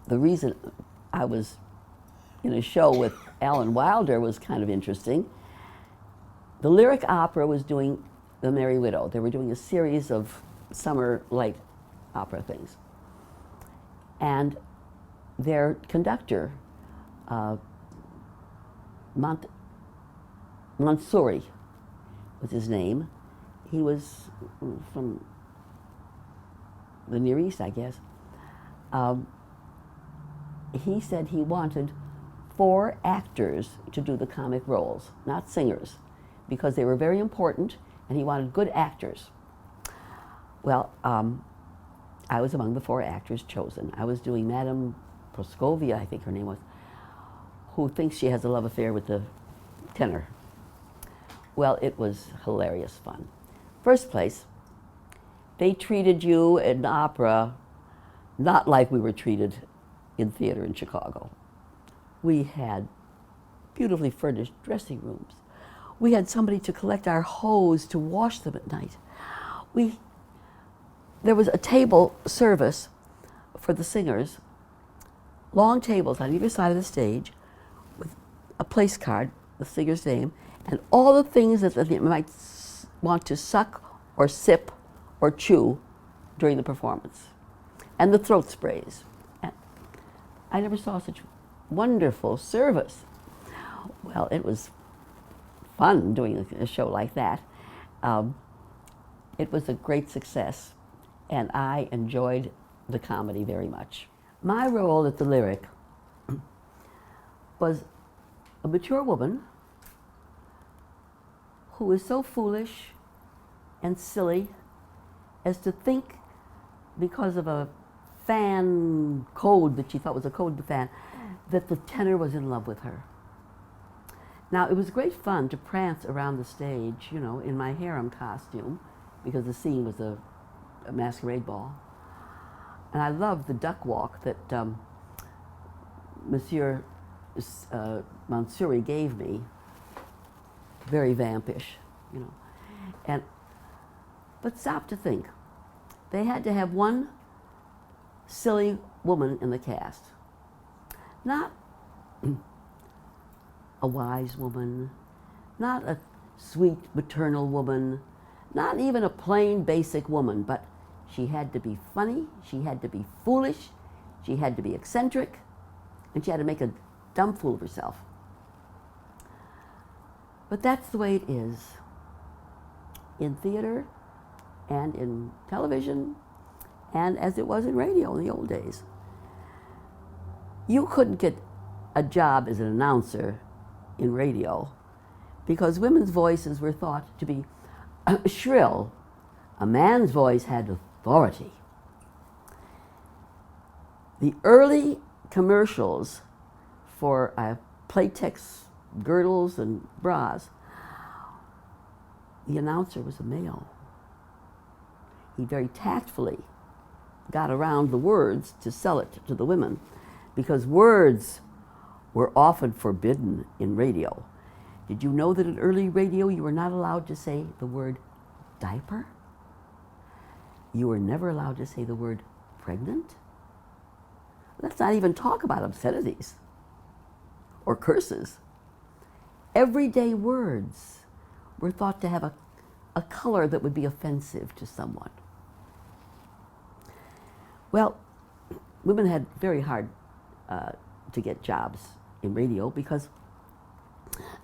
the reason I was in a show with Alan Wilder was kind of interesting. The Lyric Opera was doing The Merry Widow. They were doing a series of summer light opera things. And their conductor, Mansouri was his name. He was from the Near East, I guess. He said he wanted 4 actors to do the comic roles, not singers, because they were very important, and he wanted good actors. Well, I was among the 4 actors chosen. I was doing Madame Praskovia, I think her name was, who thinks she has a love affair with the tenor. Well, it was hilarious fun. First place, they treated you in opera not like we were treated in theater in Chicago. We had beautifully furnished dressing rooms. We had somebody to collect our hose to wash them at night. There was a table service for the singers, long tables on either side of the stage with a place card, the singer's name, and all the things that they might want to suck or sip or chew during the performance, and the throat sprays. And I never saw such wonderful service. Well, it was fun doing a show like that. It was a great success, and I enjoyed the comedy very much. My role at the Lyric was a mature woman who was so foolish and silly as to think, because of a fan code that she thought was a code to fan, that the tenor was in love with her. Now, it was great fun to prance around the stage, you know, in my harem costume, because the scene was a masquerade ball. And I loved the duck walk that Monsieur Mansouri gave me. Very vampish, you know. But stop to think. They had to have one silly woman in the cast. Not a wise woman, not a sweet maternal woman, not even a plain basic woman, but she had to be funny, she had to be foolish, she had to be eccentric, and she had to make a dumb fool of herself. But that's the way it is in theater and in television, and as it was in radio in the old days. You couldn't get a job as an announcer in radio because women's voices were thought to be shrill. A man's voice had authority. The early commercials for Playtex girdles and bras, the announcer was a male. He very tactfully got around the words to sell it to the women, because words were often forbidden in radio. Did you know that in early radio you were not allowed to say the word diaper? You were never allowed to say the word pregnant? Let's not even talk about obscenities or curses. Everyday words were thought to have a color that would be offensive to someone. Well, women had very hard to get jobs in radio because,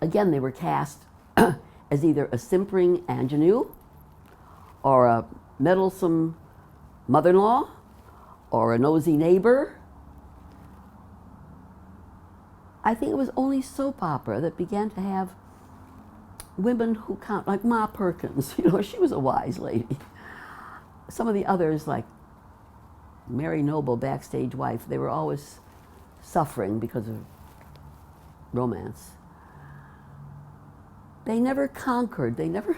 again, they were cast as either a simpering ingenue or a meddlesome mother-in-law or a nosy neighbor. I think it was only soap opera that began to have women who count, like Ma Perkins, you know, she was a wise lady. Some of the others, like Mary Noble, Backstage Wife, they were always suffering because of romance. They never conquered, they never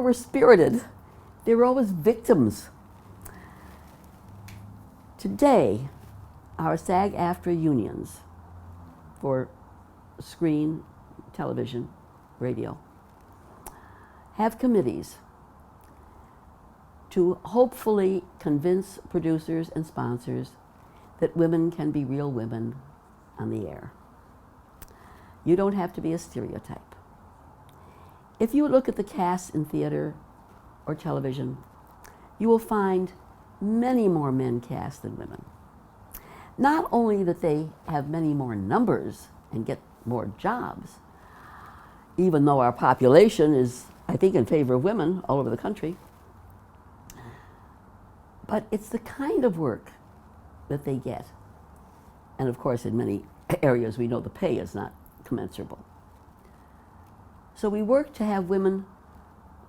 were spirited. They were always victims. Today, our SAG-AFTRA unions for screen, television, radio have committees to hopefully convince producers and sponsors that women can be real women on the air. You don't have to be a stereotype. If you look at the cast in theater or television, you will find many more men cast than women. Not only that they have many more numbers and get more jobs, even though our population is, I think, in favor of women all over the country, but it's the kind of work that they get. And of course, in many areas, we know the pay is not commensurable. So we work to have women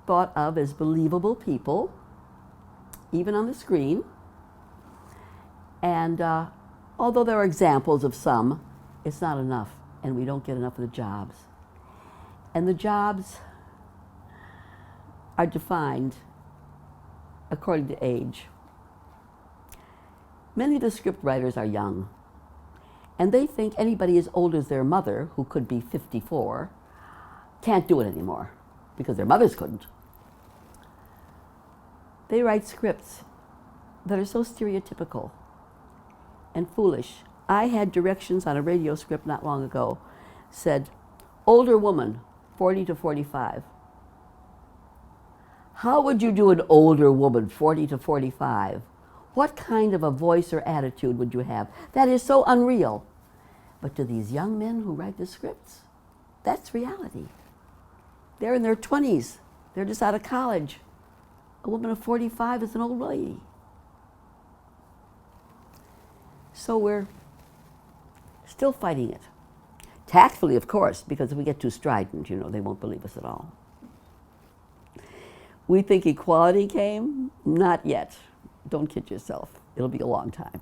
thought of as believable people, even on the screen. And although there are examples of some, it's not enough, and we don't get enough of the jobs. And the jobs are defined according to age. Many of the script writers are young, and they think anybody as old as their mother, who could be 54, can't do it anymore, because their mothers couldn't. They write scripts that are so stereotypical and foolish. I had directions on a radio script not long ago, said, older woman, 40 to 45. How would you do an older woman, 40 to 45? What kind of a voice or attitude would you have? That is so unreal. But to these young men who write the scripts, that's reality. They're in their 20s. They're just out of college. A woman of 45 is an old lady. So we're still fighting it. Tactfully, of course, because if we get too strident, you know, they won't believe us at all. We think equality came? Not yet. Don't kid yourself. It'll be a long time.